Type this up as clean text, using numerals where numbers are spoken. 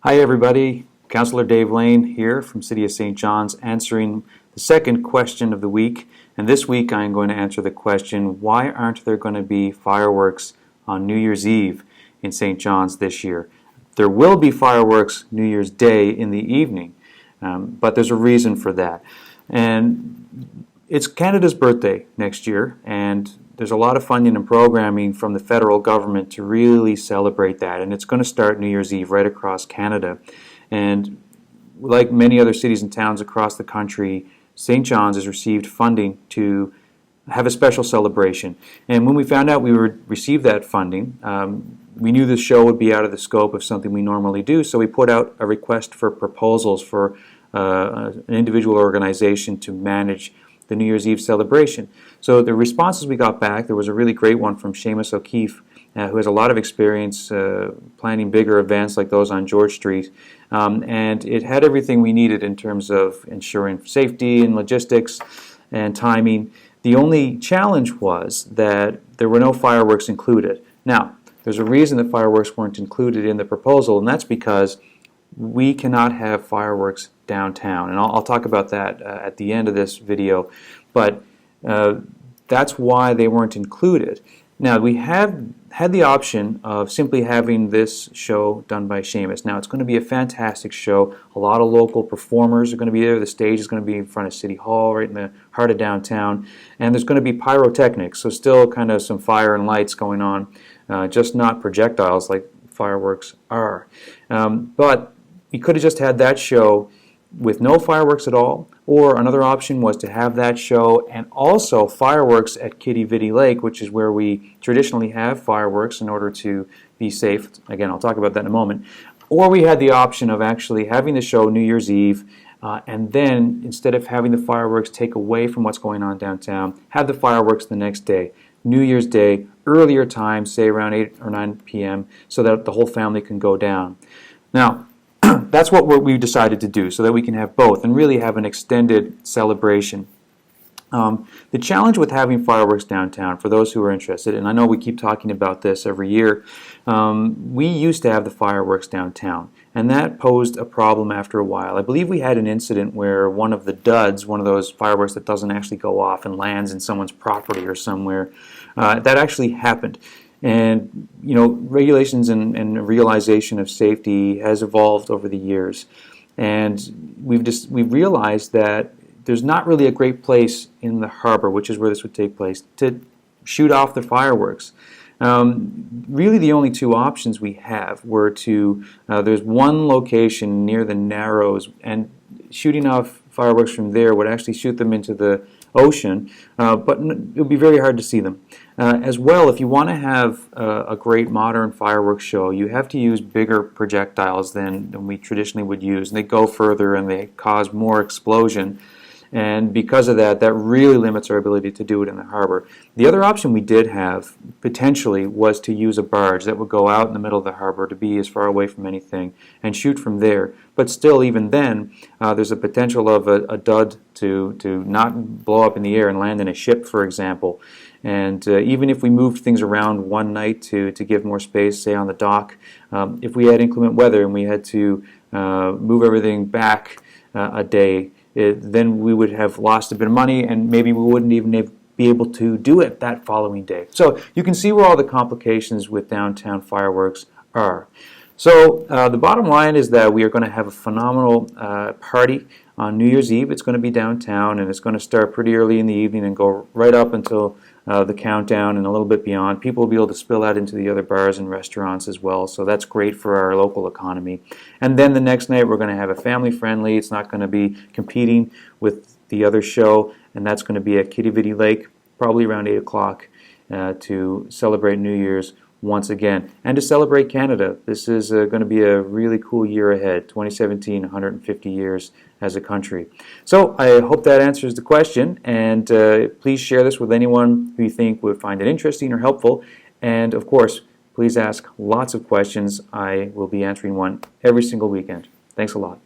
Hi everybody, Councillor Dave Lane here from City of St. John's answering the second question of the week. And this week I'm going to answer the question, why aren't there going to be fireworks on New Year's Eve in St. John's this year? There will be fireworks New Year's Day in the evening, but there's a reason for that. And it's Canada's birthday next year, and there's a lot of funding and programming from the federal government to really celebrate that, and it's going to start New Year's Eve right across Canada. And like many other cities and towns across the country, St. John's has received funding to have a special celebration. And when we found out we would receive that funding, we knew the show would be out of the scope of something we normally do, so we put out a request for proposals for an individual organization to manage the New Year's Eve celebration. So the responses we got back, there was a really great one from Seamus O'Keefe, who has a lot of experience planning bigger events like those on George Street, and it had everything we needed in terms of ensuring safety and logistics and timing. The only challenge was that there were no fireworks included. Now, there's a reason that fireworks weren't included in the proposal, and that's because we cannot have fireworks downtown, and I'll talk about that at the end of this video, but that's why they weren't included. Now, we have had the option of simply having this show done by Seamus. Now, it's going to be a fantastic show. A lot of local performers are going to be there. The stage is going to be in front of City Hall, right in the heart of downtown, and there's going to be pyrotechnics, so still kind of some fire and lights going on, just not projectiles like fireworks are. But we could have just had that show with no fireworks at all, or another option was to have that show and also fireworks at Kitty Vitty Lake, which is where we traditionally have fireworks in order to be safe. Again, I'll talk about that in a moment. Or we had the option of actually having the show New Year's Eve, and then instead of having the fireworks take away from what's going on downtown, have the fireworks the next day, New Year's Day, earlier time, say around 8 or 9 p.m., so that the whole family can go down. Now, that's what we decided to do, so that we can have both and really have an extended celebration. The challenge with having fireworks downtown, for those who are interested, and I know we keep talking about this every year, we used to have the fireworks downtown, and that posed a problem after a while. I believe we had an incident where one of the duds, one of those fireworks that doesn't actually go off and lands in someone's property or somewhere, that actually happened. And you know, regulations and realization of safety has evolved over the years, and we've realized that there's not really a great place in the harbor, which is where this would take place, to shoot off the fireworks. Really, the only two options we have were to there's one location near the Narrows, and shooting off fireworks from there would actually shoot them into the ocean, but it would be very hard to see them. As well, if you want to have a great modern fireworks show, you have to use bigger projectiles than we traditionally would use. And they go further and they cause more explosion. And because of that, that really limits our ability to do it in the harbor. The other option we did have, potentially, was to use a barge that would go out in the middle of the harbor to be as far away from anything and shoot from there. But still, even then, there's a potential of a dud to not blow up in the air and land in a ship, for example. And even if we moved things around one night to give more space, say on the dock, if we had inclement weather and we had to move everything back a day, then we would have lost a bit of money, and maybe we wouldn't even be able to do it that following day. So you can see where all the complications with downtown fireworks are. So the bottom line is that we are going to have a phenomenal party on New Year's Eve. It's going to be downtown, and it's going to start pretty early in the evening and go right up until the countdown and a little bit beyond. People will be able to spill out into the other bars and restaurants as well, so that's great for our local economy. And then the next night we're going to have a family-friendly. It's not going to be competing with the other show, and that's going to be at Kitty Vitty Lake, probably around 8 o'clock, to celebrate New Year's once again, and to celebrate Canada. This is going to be a really cool year ahead. 2017, 150 years as a country. So I hope that answers the question, and please share this with anyone who you think would find it interesting or helpful. And of course, please ask lots of questions. I will be answering one every single weekend. Thanks a lot.